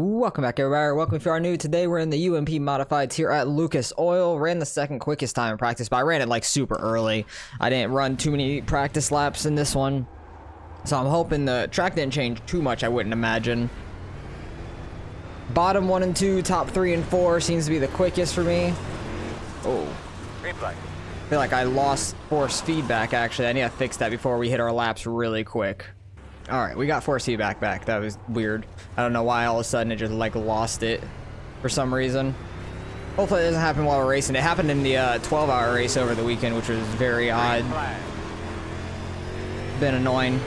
Welcome back, everybody. Welcome if you are new. Today we're in the UMP modifieds here at Lucas Oil. Ran the second quickest time in practice, but I ran it like super early. I didn't run too many practice laps in this one, so I'm hoping the track didn't change too much. I wouldn't imagine. Bottom 1 and 2, top 3 and 4 seems to be the quickest for me. Oh, Green flag. I feel like I lost force feedback. Actually, I need to fix that before we hit our laps really quick. All right, we got force feedback back. That was weird. I don't know why all of a sudden it just like lost it for some reason. Hopefully it doesn't happen while we're racing. It happened in the 12-hour race over the weekend, which was very odd. Been annoying.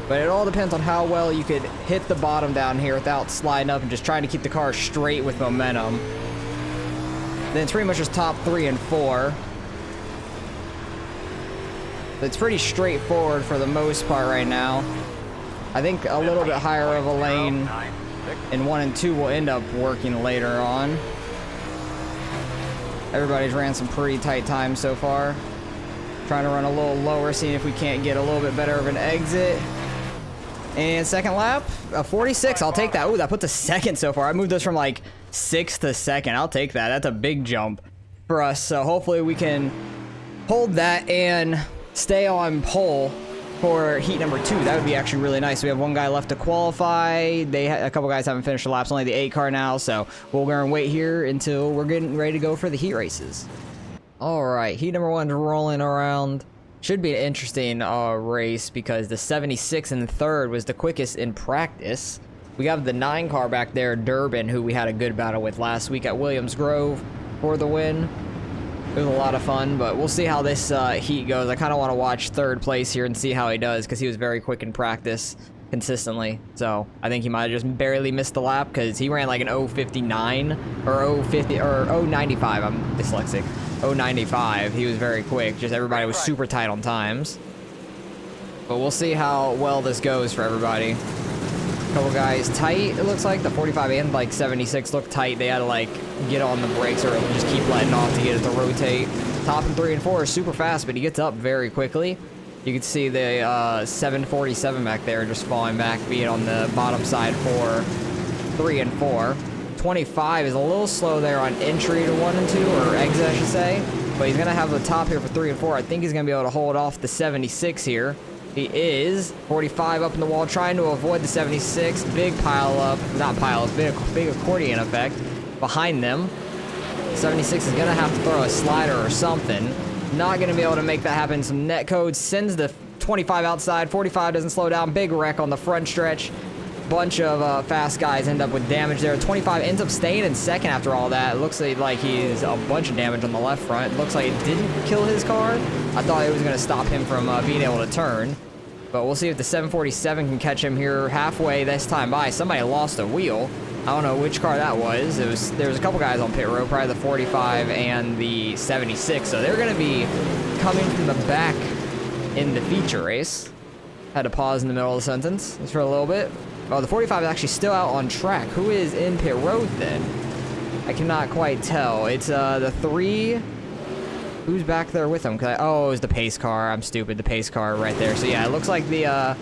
But it all depends on how well you could hit the bottom down here without sliding up and just trying to keep the car straight with momentum. Then it's pretty much just top 3 and 4. It's pretty straightforward for the most part right now. I think a little bit higher of a lane in 1 and 2 will end up working later on. Everybody's ran some pretty tight times so far. Trying to run a little lower, seeing if we can't get a little bit better of an exit. And second lap, a 46. I'll take that. Ooh, that puts a second so far. I moved us from like 6th to 2nd. I'll take that. That's a big jump for us. So hopefully we can hold that and stay on pole for heat number 2. That would be actually really nice. We have one guy left to qualify. A couple guys haven't finished the laps. Only the 8 car now, so we're gonna wait here until we're getting ready to go for the heat races. All right, heat number 1's rolling around. Should be an interesting race because the 76 in 3rd was the quickest in practice. We have the 9 car back there, Durbin, who we had a good battle with last week at Williams Grove for the win. It was a lot of fun, but we'll see how this heat goes. I kind of want to watch 3rd place here and see how he does because he was very quick in practice consistently. So I think he might have just barely missed the lap because he ran like an 059 or 050 or 095. I'm dyslexic. 095. He was very quick. Just everybody was super tight on times. But we'll see how well this goes for everybody. Couple guys tight, it looks like. The 45 and like 76 look tight. They had to like get on the brakes or just keep letting off to get it to rotate. Top and 3 and 4 is super fast, but he gets up very quickly. You can see the 747 back there just falling back, being on the bottom side for 3 and 4. 25 is a little slow there on entry to 1 and 2, or exit I should say, but he's gonna have the top here for 3 and 4. I think he's gonna be able to hold off the 76 here. He is. 45 up in the wall, trying to avoid the 76. Big pile up, not pile up, big accordion effect behind them. 76 is gonna have to throw a slider or something. Not gonna be able to make that happen. Some net code sends the 25 outside. 45 doesn't slow down. Big wreck on the front stretch. Bunch of fast guys end up with damage there. 25 ends up staying in 2nd after all that. It looks like he's a bunch of damage on the left front. It looks like it didn't kill his car. I thought it was going to stop him from being able to turn. But we'll see if the 747 can catch him here halfway this time by. Somebody lost a wheel. I don't know which car that was. There was a couple guys on pit road, probably the 45 and the 76. So they're going to be coming from the back in the feature race. Had to pause in the middle of the sentence just for a little bit. Oh, the 45 is actually still out on track. Who is in pit road then? I cannot quite tell. It's the 3. Who's back there with him? Oh, it was the pace car. I'm stupid. The pace car right there. So yeah, it looks like the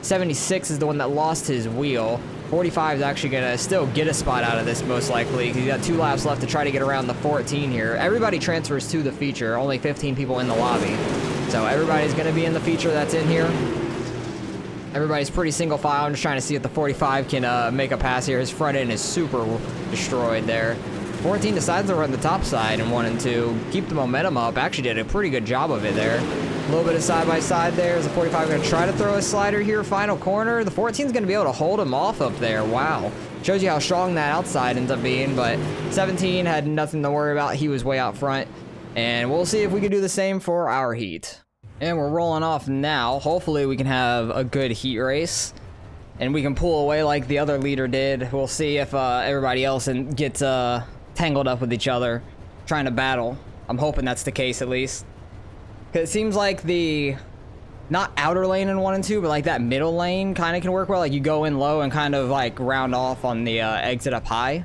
76 is the one that lost his wheel. 45 is actually going to still get a spot out of this most likely. He's got 2 laps left to try to get around the 14 here. Everybody transfers to the feature. Only 15 people in the lobby. So everybody's going to be in the feature that's in here. Everybody's pretty single file. I'm just trying to see if the 45 can make a pass here. His front end is super destroyed there. 14 decides to run the top side in 1 and 2. Keep the momentum up. Actually did a pretty good job of it there. A little bit of side-by-side there. Is the 45 going to try to throw a slider here? Final corner. The 14 is going to be able to hold him off up there. Wow. Shows you how strong that outside ends up being. But 17 had nothing to worry about. He was way out front. And we'll see if we can do the same for our heat. And we're rolling off now. Hopefully we can have a good heat race. And we can pull away like the other leader did. We'll see if everybody else gets tangled up with each other, trying to battle. I'm hoping that's the case at least. Because it seems like the, not outer lane in 1 and 2, but like that middle lane kind of can work well. Like you go in low and kind of like round off on the exit up high.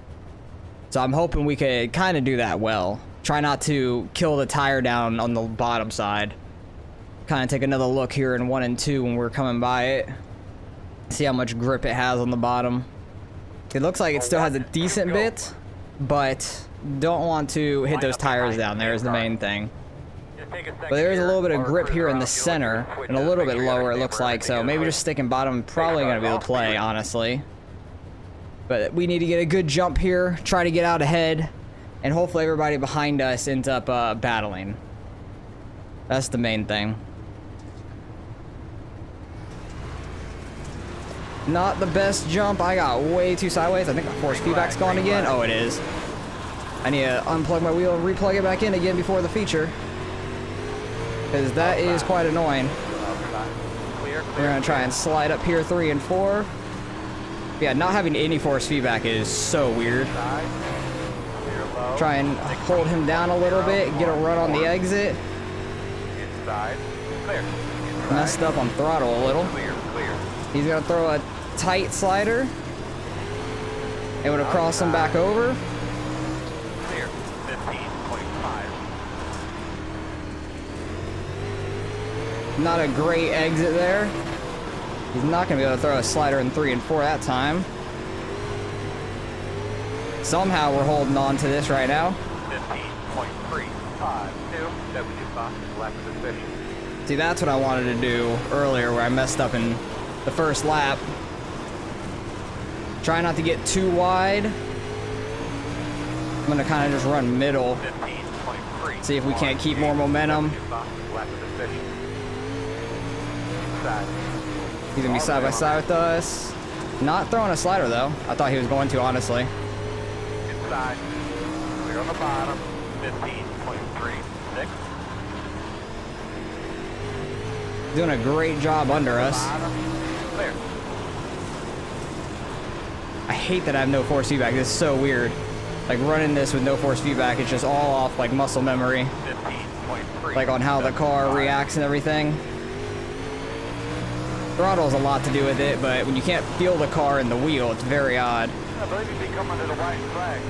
So I'm hoping we could kind of do that well. Try not to kill the tire down on the bottom side. Kind of take another look here in 1 and 2 when we're coming by it. See how much grip it has on the bottom. It looks like it still has a decent bit, but don't want to hit those tires down there is the main thing. But there is a little bit of grip here in the center, and a little bit lower it looks like, so maybe just sticking bottom probably going to be able to play, honestly. But we need to get a good jump here, try to get out ahead, and hopefully everybody behind us ends up battling. That's the main thing. Not the best jump. I got way too sideways. I think my force feedback's gone again. Oh, it is. I need to unplug my wheel and replug it back in again before the feature, because that is quite annoying. We're going to try and slide up here 3 and 4. Yeah, not having any force feedback is so weird. Try and hold him down a little bit, get a run on the exit. Messed up on throttle a little. He's going to throw a tight slider. Able to cross him back over. Not a great exit there. He's not going to be able to throw a slider in 3 and 4 that time. Somehow we're holding on to this right now. 15.352. See, that's what I wanted to do earlier where I messed up in the first lap. Try not to get too wide. I'm going to kind of just run middle. See if we can't keep more momentum. He's going to be side by side with us. Not throwing a slider though. I thought he was going to, honestly. Inside. Clear on the bottom. 15.36. Doing a great job under us. I hate that I have no force feedback. This is so weird. Like running this with no force feedback, it's just all off like muscle memory. Like on how the car reacts and everything. Throttle's a lot to do with it, but when you can't feel the car in the wheel, it's very odd. I believe you'd be coming to the white flag.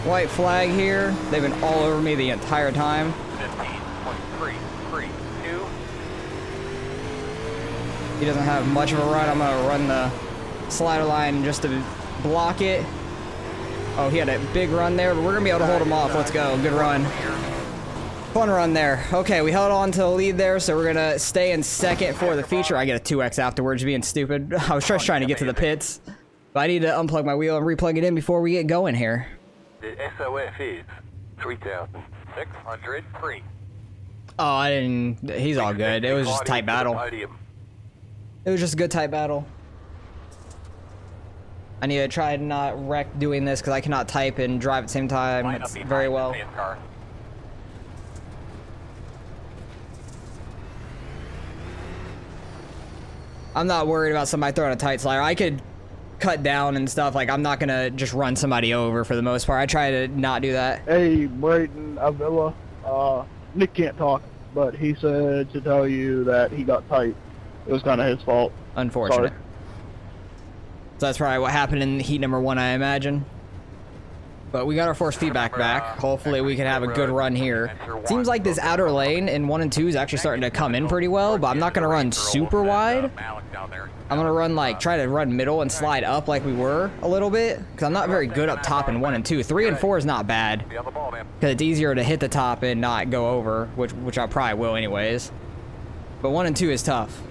White flag here. They've been all over me the entire time. 15.332. He doesn't have much of a run. I'm going to run the slider line just to block it. Oh, he had a big run there, but we're going to be able to hold him off. Let's go. Good run. Fun run there. Okay, we held on to the lead there, so we're going to stay in second for the feature. I get a 2x afterwards, being stupid. I was just trying to get to the pits. But I need to unplug my wheel and replug it in before we get going here. The SOF is 3,603. Oh, I didn't... He's all good. It was just a tight battle. It was just a good tight battle. I need to try to not wreck doing this because I cannot type and drive at the same time. It's very well. I'm not worried about somebody throwing a tight slider. I could cut down and stuff. Like, I'm not going to just run somebody over for the most part. I try to not do that. Hey, Brayton Avila. Nick can't talk, but he said to tell you that he got tight. It was kind of his fault. Unfortunate. Sorry. So that's probably what happened in heat number 1, I imagine. But we got our force feedback back. Hopefully we can have a good run here. Seems like this outer lane in 1 and 2 is actually starting to come in pretty well, but I'm not going to run super wide. I'm going to run like, try to run middle and slide up like we were a little bit, because I'm not very good up top in 1 and 2. 3 and 4 is not bad, because it's easier to hit the top and not go over, which I probably will anyways. But 1 and 2 is tough.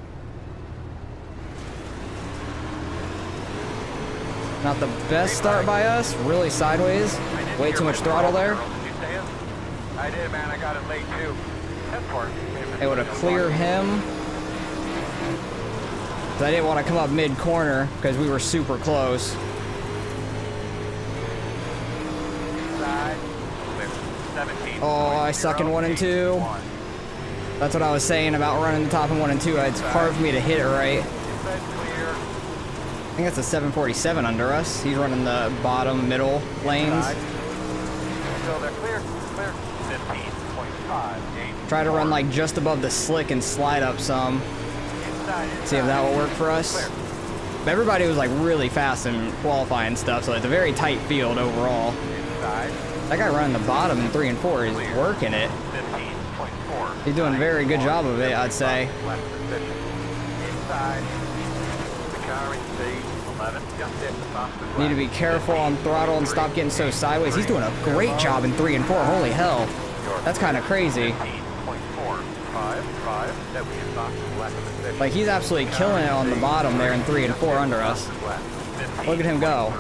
Not the best start by us, really sideways. Way too much throttle there. I did, man. I got it late too. Able to clear him. I didn't want to come up mid-corner because we were super close. Oh, I suck in 1 and 2. That's what I was saying about running the top in 1 and 2. It's hard for me to hit it right. I think that's a 747 under us. He's running the bottom, middle lanes. Try to run like just above the slick and slide up some. See if that will work for us. But everybody was like really fast in qualifying stuff, so it's a very tight field overall. That guy running the bottom in 3 and 4 is working it. He's doing a very good job of it, I'd say. Need to be careful on throttle and stop getting so sideways. He's doing a great job in 3 and 4. Holy hell. That's kind of crazy. Like, he's absolutely killing it on the bottom there in 3 and 4 under us. Look at him go.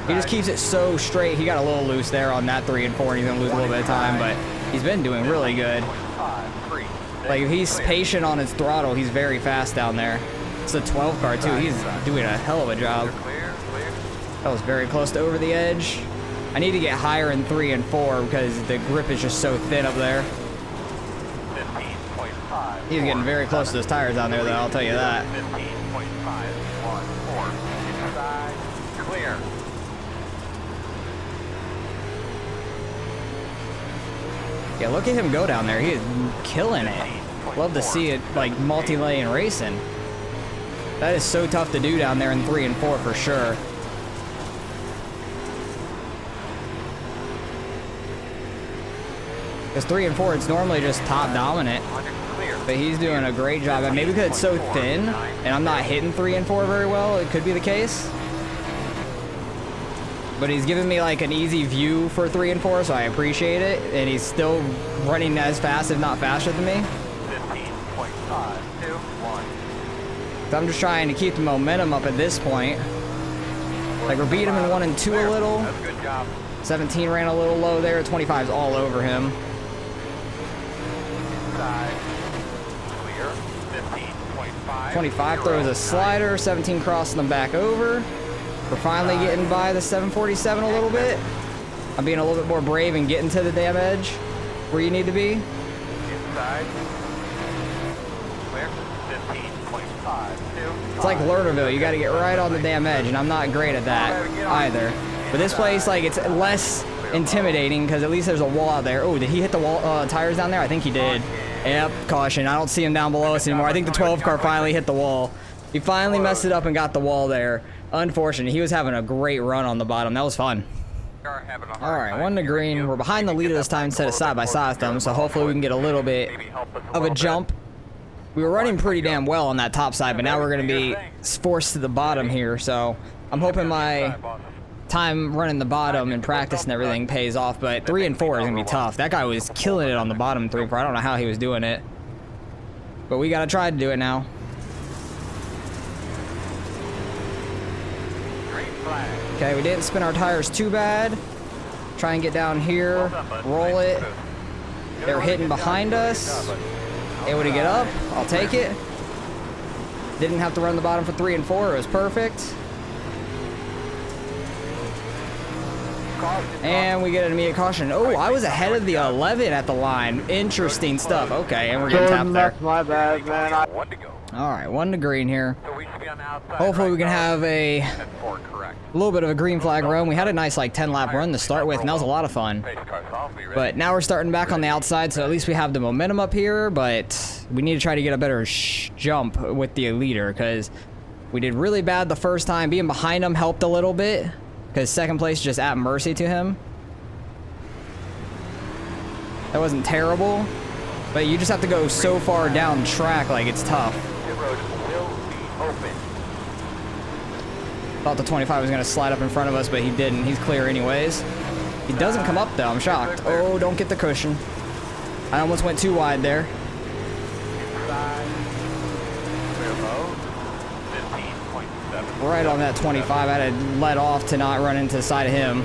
He just keeps it so straight. He got a little loose there on that 3 and 4, and he's going to lose a little bit of time, but he's been doing really good. Like, if he's patient on his throttle, he's very fast down there. It's a 12 car, too. He's doing a hell of a job. That was very close to over the edge. I need to get higher in 3 and 4 because the grip is just so thin up there. He's getting very close to his tires down there, though, I'll tell you that. Yeah, look at him go down there. He is killing it. Love to see it, like, multi-lane racing. That is so tough to do down there in 3 and 4 for sure. Because 3 and 4, it's normally just top dominant. But he's doing a great job. And maybe because it's so thin, and I'm not hitting 3 and 4 very well, it could be the case. But he's giving me like an easy view for 3 and 4, so I appreciate it. And he's still running as fast, if not faster than me. 15.521. So I'm just trying to keep the momentum up at this point. Like, we're beating him in 1 and 2 a little. That's a good job. 17 ran a little low there. 25's all over him. Inside. Clear. 15.5. 25 throws a slider. 17 crossing them back over. We're finally getting by the 747 a little bit. I'm being a little bit more brave and getting to the damn edge where you need to be. Inside. Clear. 15.5. It's like Lernerville. You got to get right on the damn edge, and I'm not great at that either. But this place, like, it's less intimidating because at least there's a wall out there. Oh, did he hit the wall tires down there? I think he did. Yep, caution. I don't see him down below us anymore. I think the 12 car finally hit the wall. He finally messed it up and got the wall there. Unfortunate. He was having a great run on the bottom. That was fun. All right, 1 to green. We're behind the leader this time instead of side by side with them, so hopefully we can get a little bit of a jump. We were running pretty damn well on that top side, but now we're going to be forced to the bottom here, so I'm hoping my time running the bottom and practice and everything pays off, but 3 and 4 is going to be tough. That guy was killing it on the bottom 3 and 4. I don't know how he was doing it, but we got to try to do it now. Okay, we didn't spin our tires too bad. Try and get down here, roll it. They're hitting behind us. Able to get up, I'll take it. Didn't have to run the bottom for 3 and 4, it was perfect. And we get an immediate caution. Oh, I was ahead of the 11 at the line. Interesting stuff. Okay, and we're getting tapped there. That's my bad, man. All right, 1 to green here. Hopefully we can have a little bit of a green flag run. We had a nice like 10 lap run to start with, and that was a lot of fun. But now we're starting back on the outside, so at least we have the momentum up here, but we need to try to get a better jump with the leader because we did really bad the first time. Being behind him helped a little bit because second place just at mercy to him. That wasn't terrible, but you just have to go so far down track, like it's tough. Thought the 25 was going to slide up in front of us, but he didn't. He's clear anyways. He doesn't come up, though. I'm shocked. Oh, don't get the cushion. I almost went too wide there. Right on that 25. I had to let off to not run into the side of him.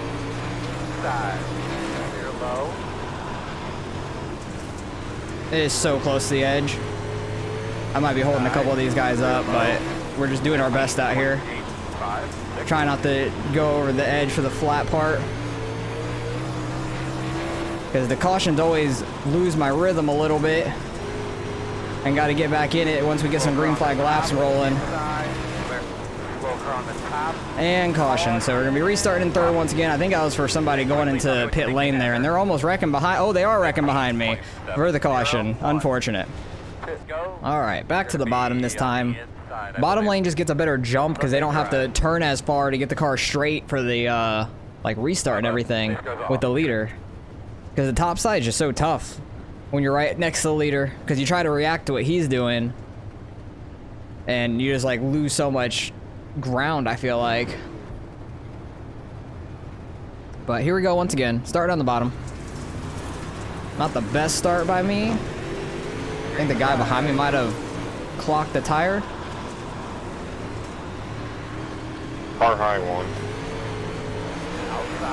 It is so close to the edge. I might be holding a couple of these guys up, but we're just doing our best out here. Try not to go over the edge for the flat part. Because the cautions always lose my rhythm a little bit. And got to get back in it once we get some green flag laps rolling. And caution. So we're going to be restarting in third once again. I think I was for somebody going into pit lane there. And they're almost wrecking behind. Oh, they are wrecking behind me. For the caution. Unfortunate. Alright, back to the bottom this time. Bottom lane just gets a better jump because they don't have to turn as far to get the car straight for the like restart and everything with the leader. Because the top side is just so tough when you're right next to the leader because you try to react to what he's doing and you just like lose so much ground, I feel like. But here we go once again. Start on the bottom. Not the best start by me. I think the guy behind me might have clocked the tire. Car high one.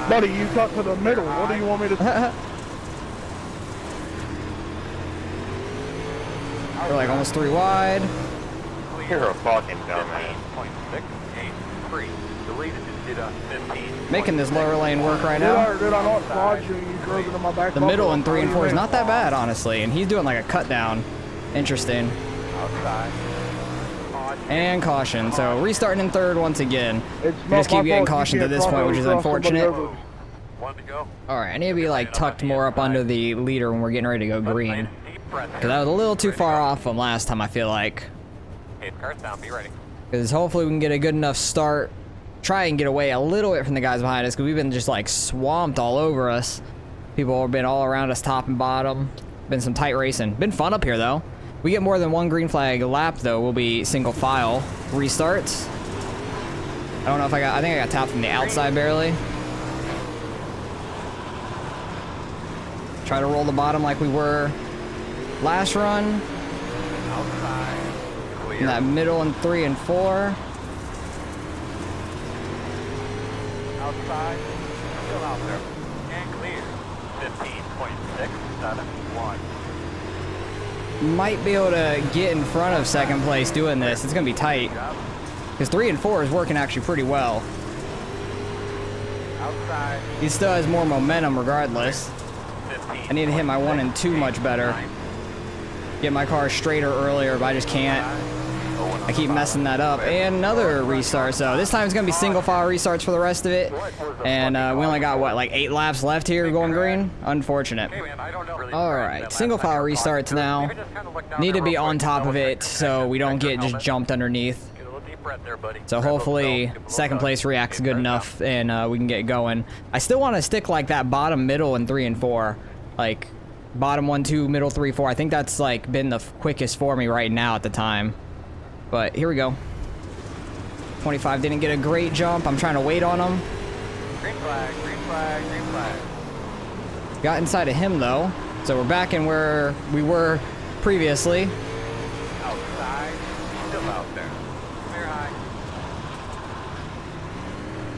Buddy, you cut to the middle. What do you want me to... We're like almost 3 wide. You're a fucking dumbass. 15.683. Deleted it to 15. Making this lower lane work right now. Did I not dodge you? You drove into my back. The middle in 3 and 4 is not that bad, honestly. And he's doing like a cut down. Interesting. Outside. And caution. So restarting in 3rd once again. It's We just not keep my getting fault. You cautioned to can't this point, cross which is over somebody unfortunate. else's. One to go. Alright, I need to be like tucked more up under the leader when we're getting ready to go green. Deep breath Because I was a little too far off from last time, I feel like. Okay, car's down. Be ready. Because hopefully we can get a good enough start. Try and get away a little bit from the guys behind us, because we've been just like swamped all over us. People have been all around us, top and bottom. Been some tight racing. Been fun up here though. We get more than 1 green flag lap though, we'll be single file restarts. I don't know if I think I got tapped from the outside barely. Try to roll the bottom like we were last run. Outside. In Clear. that middle in 3 and 4. Outside. Still out there. And clear. 15.671. Might be able to get in front of 2nd place doing this. It's gonna be tight. Because 3 and 4 is working actually pretty well. Outside. He still has more momentum regardless. 15. I need to hit my 1 and 2 much better. Get my car straighter earlier, but I just can't. I keep messing that up. And another restart. So this time it's gonna be single file restarts for the rest of it. And we only got what, like 8 laps left here going green? Unfortunate. Alright, single file restarts now. Need to be on top of it so we don't get just jumped underneath. So hopefully 2nd place reacts good enough and we can get going. I still want to stick like that bottom middle in 3 and 4. Like bottom 1, 2, middle 3, 4. I think that's like been the quickest for me right now at the time. But here we go. 25 didn't get a great jump. I'm trying to wait on him. Green flag, green flag, green flag. Got inside of him though. So we're back in where we were previously. Outside. Still out there. Clear high.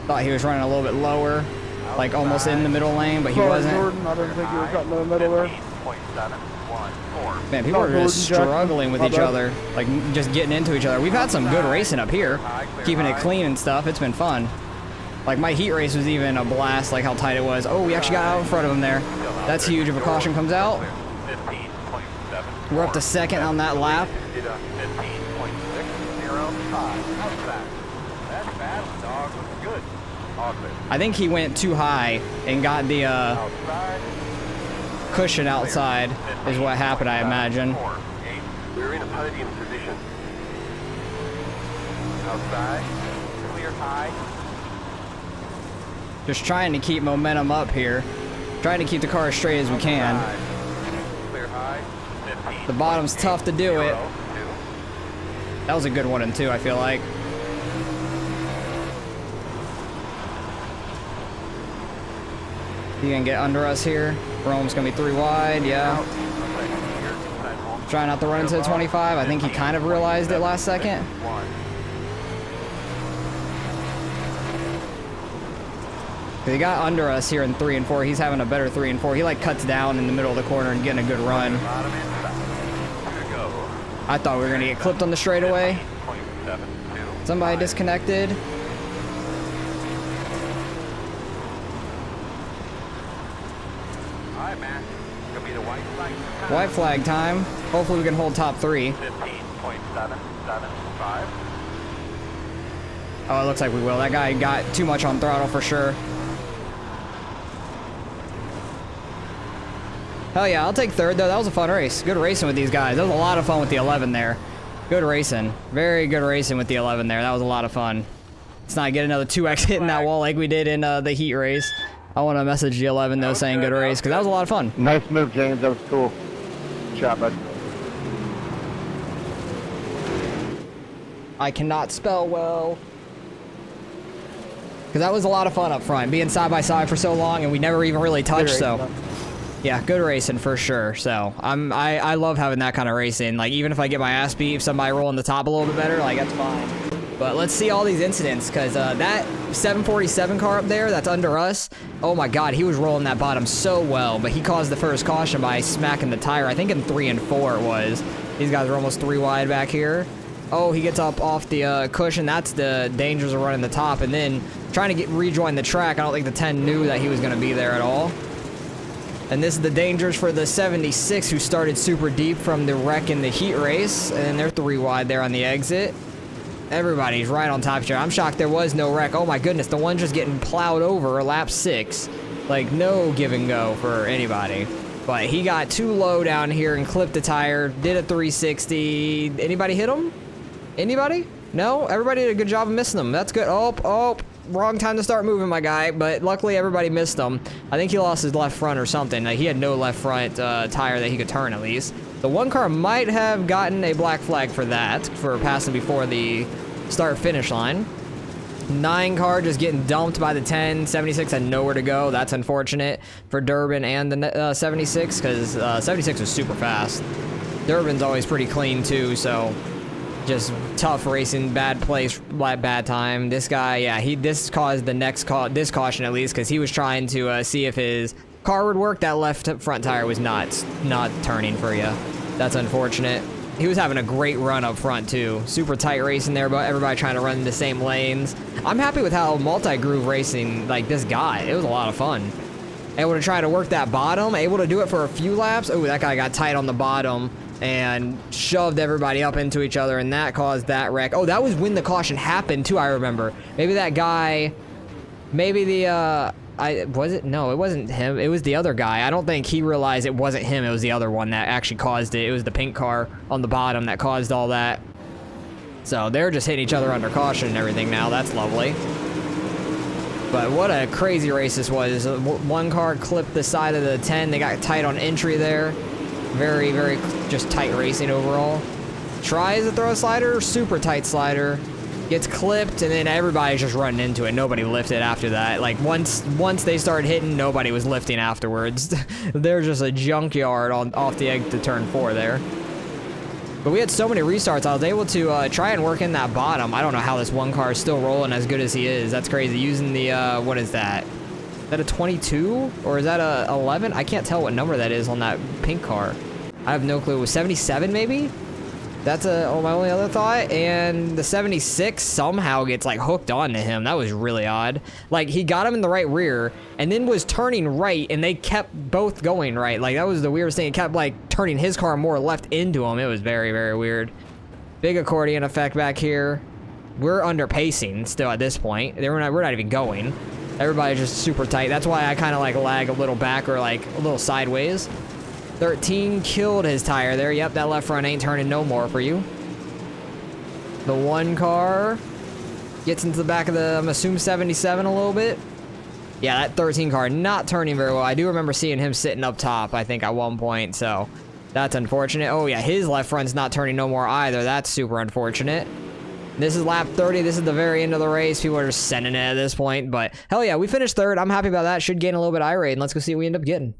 Thought he was running a little bit lower. Like almost in the middle lane, but he Sorry, wasn't. Jordan, I didn't think you were cutting in the middle there. 15.714. Man, people are Jordan just Jackson. struggling with My each bad. other. Like just getting into each other. We've had some good racing up here. Keeping it clean and stuff. It's been fun. Like my heat race was even a blast, like how tight it was. Oh, we actually got out in front of him there. That's huge if a caution comes out. 15.7. We're up to 2nd on that lap. 15.605. Outside. That's bad, dog. Looks good. Awesome. I think he went too high and got the Outside. cushion outside is what happened, I imagine. We're in a podium position. Outside. Clear high. Just trying to keep momentum up here. Trying to keep the car as straight as we can. Clear high. 15. The bottom's tough to do it. That was a good 1 and 2, I feel like. You can get under us here. We're almost gonna be 3 wide, yeah. Try not to run into the 25. I think he kind of realized it last second. He got under us here in 3 and 4. He's having a better 3 and 4. He like cuts down in the middle of the corner and getting a good run. I thought we were gonna get clipped on the straightaway. Somebody disconnected. Alright, man. Gonna be the white flag. White flag time. Hopefully we can hold top 3. 15.775. Oh, it looks like we will. That guy got too much on throttle for sure. Hell yeah, I'll take 3rd though. That was a fun race. Good racing with these guys. That was a lot of fun with the 11 there. Good racing. Very good racing with the 11 there. That was a lot of fun. Let's not get another 2x hitting that wall like we did in the heat race. I want to message the 11 though saying good race because that was a lot of fun. Nice move, James. That was cool. Good shot, bud. I cannot spell well. because that was a lot of fun up front, being side by side for so long, and we never even really touched. So, yeah, good racing for sure. So I love having that kind of racing. Like, even if I get my ass beat, if somebody rolling the top a little bit better, like, that's fine. But let's see all these incidents, because that 747 car up there that's under us, oh my god, he was rolling that bottom so well, but he caused the first caution by smacking the tire. I think in 3 and 4 it was. These guys are almost 3 wide back here. Oh, he gets up off the cushion. That's the dangers of running the top, and then trying to rejoin the track. I don't think the 10 knew that he was going to be there at all. And this is the dangers for the 76, who started super deep from the wreck in the heat race, and they're 3 wide there on the exit. Everybody's right on top here. I'm shocked there was no wreck. Oh my goodness, the one just getting plowed over lap 6. Like, no give and go for anybody. But he got too low down here and clipped the tire, did a 360. Anybody hit him? Anybody? No? Everybody did a good job of missing them. That's good. Oh, wrong time to start moving, my guy. But luckily, everybody missed him. I think he lost his left front or something. Like, he had no left front tire that he could turn, at least. The one car might have gotten a black flag for that, for passing before the start-finish line. 9 car just getting dumped by the 10. 76 had nowhere to go. That's unfortunate for Durbin and the 76, because 76 was super fast. Durbin's always pretty clean, too, so just tough racing, bad place, bad time. This guy, yeah, this caused the next this caution, at least, because he was trying to see if his car would work. That left front tire was not turning for you. That's unfortunate. He was having a great run up front too. Super tight racing there, but everybody trying to run in the same lanes. I'm happy with how multi-groove racing, like this guy, it was a lot of fun. Able to try to work that bottom, able to do it for a few laps. Oh, that guy got tight on the bottom and shoved everybody up into each other, and that caused that wreck. Oh, that was when the caution happened too, I remember. Maybe that guy, maybe the, was it? No, it wasn't him. It was the other guy. I don't think he realized it wasn't him. It was the other one that actually caused it. It was the pink car on the bottom that caused all that. So they're just hitting each other under caution and everything now. That's lovely. But what a crazy race this was. One car clipped the side of the 10. They got tight on entry there. Very, very just tight racing overall. Tries to throw a slider. Super tight slider. Gets clipped, and then everybody's just running into it. Nobody lifted after that. Like, once they started hitting, nobody was lifting afterwards. There's just a junkyard off the exit to turn 4 there. But we had so many restarts, I was able to try and work in that bottom. I don't know how this one car is still rolling as good as he is. That's crazy. Using the, what is that? Is that a 22? Or is that a 11? I can't tell what number that is on that pink car. I have no clue. It was 77, maybe? That's my only other thought. And the 76 somehow gets like hooked onto him. That was really odd. Like, he got him in the right rear and then was turning right, and they kept both going right. Like, that was the weirdest thing. It kept like turning his car more left into him. It was very, very weird. Big accordion effect back here. We're under pacing still at this point. We're not even going. Everybody's just super tight. That's why I kind of like lag a little back or like a little sideways. 13 killed his tire there. Yep, that left front ain't turning no more for you. The one car gets into the back of the, I'm assuming 77 a little bit. Yeah, that 13 car not turning very well. I do remember seeing him sitting up top, I think, at one point, so that's unfortunate. Oh yeah, his left front's not turning no more either. That's super unfortunate. This is lap 30. This is the very end of the race. People are just sending it at this point, but hell yeah, we finished 3rd. I'm happy about that. Should gain a little bit of irate, and let's go see what we end up getting.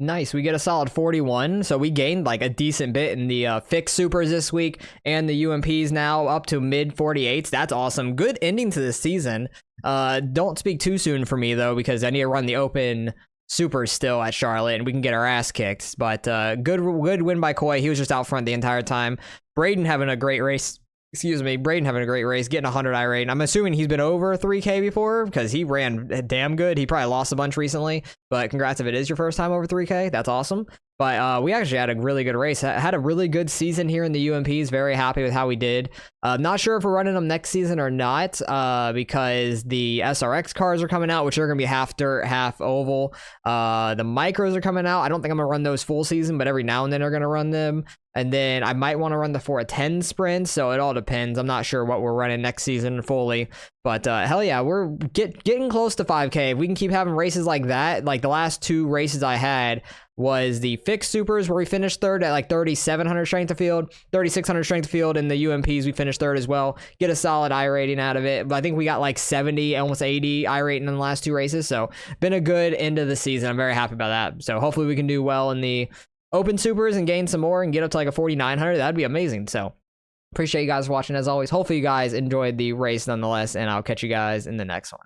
Nice, we get a solid 41, so we gained like a decent bit in the fixed supers this week, and the UMPs now up to mid 48s. That's awesome. Good ending to this season. Don't speak too soon for me though, because I need to run the open supers still at Charlotte, and we can get our ass kicked. But good win by Coy. He was just out front the entire time. Braden having a great race. Excuse me, Braden having a great race, getting 100 irate. I'm assuming he's been over 3K before, because he ran damn good. He probably lost a bunch recently, but congrats if it is your first time over 3K. That's awesome. But we actually had a really good race. Had a really good season here in the UMPs. Very happy with how we did. Not sure if we're running them next season or not, because the SRX cars are coming out, which are going to be half dirt, half oval. The micros are coming out. I don't think I'm going to run those full season, but every now and then are going to run them. And then I might want to run the 410 sprint, so it all depends. I'm not sure what we're running next season fully. But hell yeah, we're getting close to 5K. If we can keep having races like that, like the last 2 races I had, was the fixed supers, where we finished third at like 3,700 strength of field, 3,600 strength of field. In the UMPs, we finished third as well. Get a solid I rating out of it. But I think we got like 70, almost 80 I rating in the last 2 races. So been a good end of the season. I'm very happy about that. So hopefully we can do well in the open supers and gain some more and get up to like a 4,900. That'd be amazing. So appreciate you guys watching as always. Hopefully you guys enjoyed the race nonetheless, and I'll catch you guys in the next one.